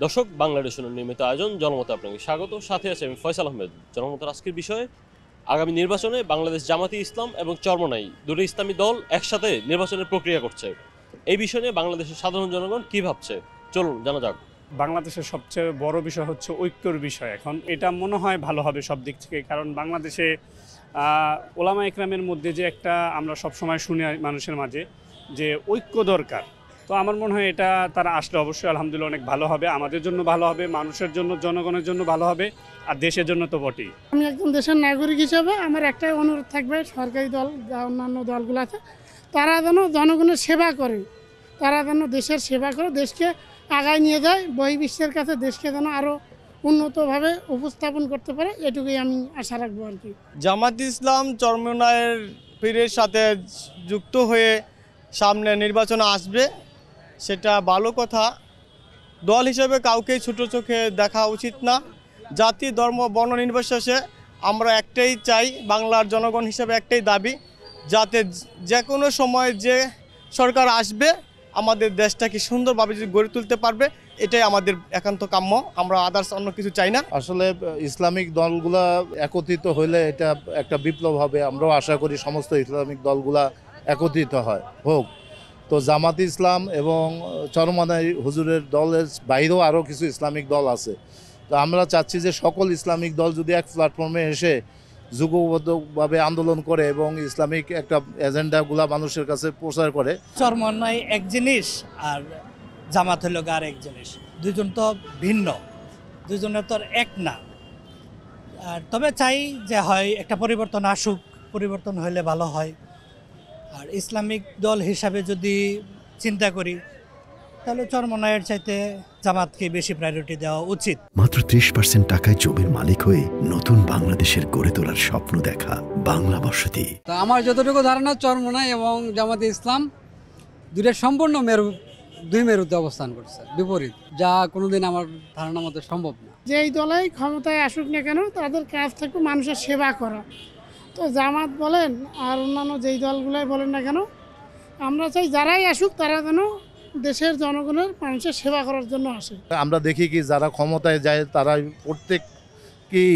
দর্শক, বাংলাদেশের নিয়মিত আয়োজন জনমত আপনাকে স্বাগত। সাথে আছে আমি ফয়সাল আহমেদ। জনমতের আজকের বিষয়ে আগামী নির্বাচনে বাংলাদেশ জামাতি ইসলাম এবং চরমোনাই দুটো ইসলামী দল একসাথে নির্বাচনের প্রক্রিয়া করছে। এই বিষয় নিয়ে বাংলাদেশের সাধারণ জনগণ কি ভাবছে চলুন জানা যাক। বাংলাদেশের সবচেয়ে বড় বিষয় হচ্ছে ঐক্যর বিষয়। এখন এটা মনে হয় ভালো হবে সব দিক থেকে, কারণ বাংলাদেশে ওলামা একরামের মধ্যে যে একটা আমরা সবসময় শুনি মানুষের মাঝে যে ঐক্য দরকার, তো আমার মনে হয় এটা তারা আসলে অবশ্যই আলহামদুলিল্লাহ অনেক ভালো হবে, আমাদের জন্য ভালো হবে, মানুষের জন্য, জনগণের জন্য ভালো হবে, আর দেশের জন্য তো বটেই। আমি একজন দেশের নাগরিক হিসেবে আমার একটাই অনুরোধ থাকবে, সরকারি দল যা অন্যান্য দলগুলো আছে তারা যেন জনগণের সেবা করে, তারা যেন দেশের সেবা করে, দেশকে আগায় নিয়ে যায়, বহির্বিশ্বের কাছে দেশকে যেন আরও উন্নতভাবে উপস্থাপন করতে পারে, এটুকুই আমি আশা রাখবো আর কি। জামাত ইসলাম চরমোনাইয়ের পীরের সাথে যুক্ত হয়ে সামনে নির্বাচনে আসবে, সেটা ভালো কথা। দল হিসেবে কাউকে ছোট চোখে দেখা উচিত না। জাতি, ধর্ম, বর্ণ নির্বিশেষে আমরা একটাই চাই, বাংলার জনগণ হিসেবে একটাই দাবি, যাতে যে কোনো সময় যে সরকার আসবে আমাদের দেশটাকে সুন্দরভাবে যদি গড়ে তুলতে পারবে, এটাই আমাদের একান্ত কাম্য। আমরা আদার্স অন্য কিছু চাই না। আসলে ইসলামিক দলগুলা একত্রিত হইলে এটা একটা বিপ্লব হবে। আমরাও আশা করি সমস্ত ইসলামিক দলগুলা একত্রিত হোক। তো জামাত ইসলাম এবং চরমোনাই হুজুরের দলের বাইরেও আরও কিছু ইসলামিক দল আছে। তো আমরা চাচ্ছি যে সকল ইসলামিক দল যদি এক প্ল্যাটফর্মে এসে যুগবদ্ধভাবে আন্দোলন করে এবং ইসলামিক একটা এজেন্ডাগুলা মানুষের কাছে প্রচার করে। চরমোনাই এক জিনিস আর জামাত হলো আর এক জিনিস, দুজন তো ভিন্ন, দুজনের তো এক না। আর তবে চাই যে হয় একটা পরিবর্তন আসুক, পরিবর্তন হলে ভালো হয়। আর ইসলামিক দল হিসাবে যদি চিন্তা করি তাহলে চরমোনাইয়ের চাইতে জামাতকে বেশি প্রায়োরিটি দেওয়া উচিত। মাত্র 30% টাকায় জমির মালিক হয়ে নতুন বাংলাদেশের গড়ে তোলার স্বপ্ন দেখা বাংলা বসতি। আমার যতটুকু ধারণা, চরমোনাই এবং জামাতে ইসলাম দুটো সম্পূর্ণ দুই মেরুতে অবস্থান করছে, বিপরীত, যা কোনোদিন আমার ধারণা মতো সম্ভব না। যেই দলেই ক্ষমতায় আসুক না কেন তাদের কাজ থাকবে মানুষের সেবা করা। তো জামাত বলেন আর অন্যান্য যেই দলগুলোই বলেন না কেন, আমরা চাই যারাই আসুক তারা যেন দেশের জনগণের মানুষের সেবা করার জন্য আসে। আমরা দেখি কি যারা ক্ষমতায় যায় তারা প্রত্যেককেই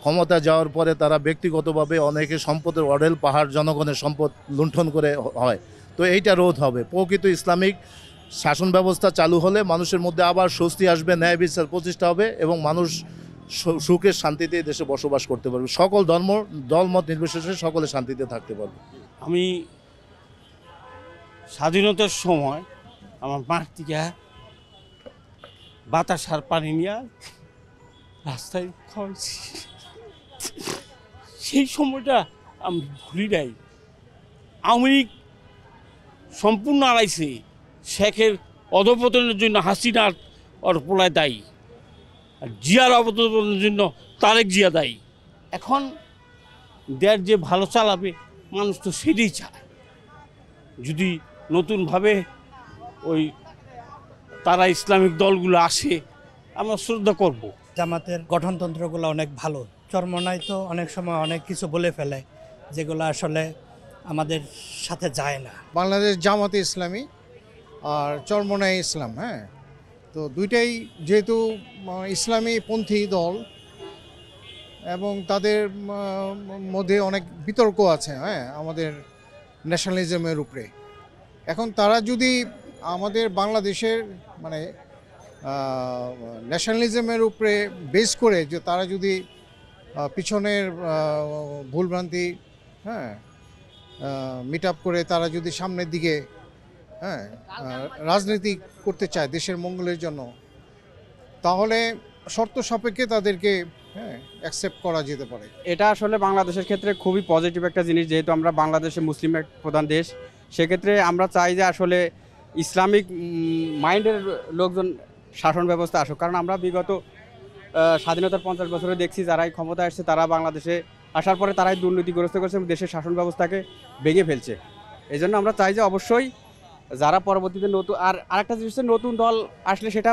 ক্ষমতায় যাওয়ার পরে তারা ব্যক্তিগতভাবে অনেকে সম্পদের অঢেল পাহাড় জনগণের সম্পদ লুণ্ঠন করে হয়। তো এইটা রোধ হবে। প্রকৃত ইসলামিক শাসন ব্যবস্থা চালু হলে মানুষের মধ্যে আবার স্বস্তি আসবে, ন্যায় বিচার প্রতিষ্ঠা হবে এবং মানুষ সুখের শান্তিতে দেশে বসবাস করতে পারবে। সকল দলমত নির্বিশেষে সকলে শান্তিতে থাকতে পারবে। আমি স্বাধীনতার সময় আমার মাঠ থেকে বাতাস আর পানি নিয়ে রাস্তায় খাওয়াইছি, সেই সময়টা আমি ভুলি নাই। আওয়ামী লীগ সম্পূর্ণ আড়াইছে, শেখের অধপতনের জন্য হাসিনার ওর পোলায় দায়ী, আর জিয়ার অবতনের জন্য তারেক জিয়া দায়ী। এখন দেশ যে ভালো চালাবে মানুষ তো সেটাই চায়। যদি নতুনভাবে ওই তারা ইসলামিক দলগুলো আসে, আমরা শ্রদ্ধা করব। জামাতের গঠনতন্ত্রগুলো অনেক ভালো। চরমোনাই তো অনেক সময় অনেক কিছু বলে ফেলে যেগুলো আসলে আমাদের সাথে যায় না। বাংলাদেশ জামাতে ইসলামী আর চরমোনাই ইসলাম, হ্যাঁ, তো দুইটাই যেহেতু ইসলামী পন্থী দল এবং তাদের মধ্যে অনেক বিতর্ক আছে, হ্যাঁ, আমাদের ন্যাশনালিজমের উপরে। এখন তারা যদি আমাদের বাংলাদেশের মানে ন্যাশনালিজমের উপরে বেস করে যে তারা যদি পিছনের ভুলভ্রান্তি, হ্যাঁ, মিট আপ করে তারা যদি সামনের দিকে, হ্যাঁ, রাজনীতি করতে চায় দেশের মঙ্গলের জন্য, তাহলে শর্ত সাপেক্ষে তাদেরকে, হ্যাঁ, অ্যাকসেপ্ট করা যেতে পারে। এটা আসলে বাংলাদেশের ক্ষেত্রে খুবই পজিটিভ একটা জিনিস, যেহেতু আমরা বাংলাদেশে মুসলিম প্রধান দেশ। সেক্ষেত্রে আমরা চাই যে আসলে ইসলামিক মাইন্ডের লোকজন শাসন ব্যবস্থা আসুক, কারণ আমরা বিগত স্বাধীনতার 50 বছরে দেখছি যারাই ক্ষমতা আসছে তারা বাংলাদেশে আসার পরে তারাই দুর্নীতিগ্রস্ত করছে এবং দেশের শাসন ব্যবস্থাকে ভেঙে ফেলছে। এই জন্য আমরা চাই যে অবশ্যই যারা পরবর্তীতে নতুন আরেকটা জিনিস, নতুন দল আসলে সেটা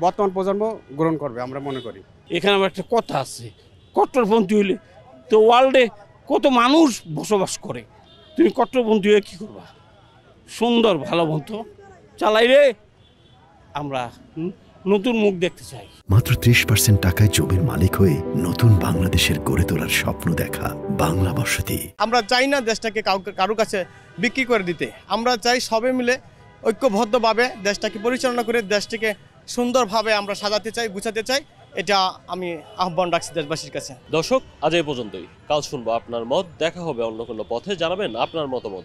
বর্তমান প্রজন্ম গ্রহণ করবে আমরা মনে করি। এখানে আমার একটা কথা আছে, কট্টরপন্থী হইলে তো ওয়ার্ল্ডে কত মানুষ বসবাস করে, তুমি কট্টরপন্থী হয়ে কী করবা? সুন্দর ভালো মতো চালাই রে আমরা নতুন মুখ দেখতে চাই। মাত্র 30% টাকায় জমির মালিক হয়ে নতুন বাংলাদেশের গড়ে তোলার স্বপ্ন দেখা বাংলা বসতি। আমরা চাই না দেশটাকে কারো কাছে বিক্রি করে দিতে, আমরা চাই সবে মিলে ঐক্যবদ্ধভাবে দেশটাকে পরিচালনা করে দেশটিকে সুন্দরভাবে আমরা সাজাতে চাই, গুছাতে চাই। এটা আমি আহ্বান রাখছি দেশবাসীর কাছে। দর্শক, আজ এই পর্যন্তই। কাল শুনবো আপনার মত। দেখা হবে অন্য কোনো পথে। জানাবেন আপনার মতামত।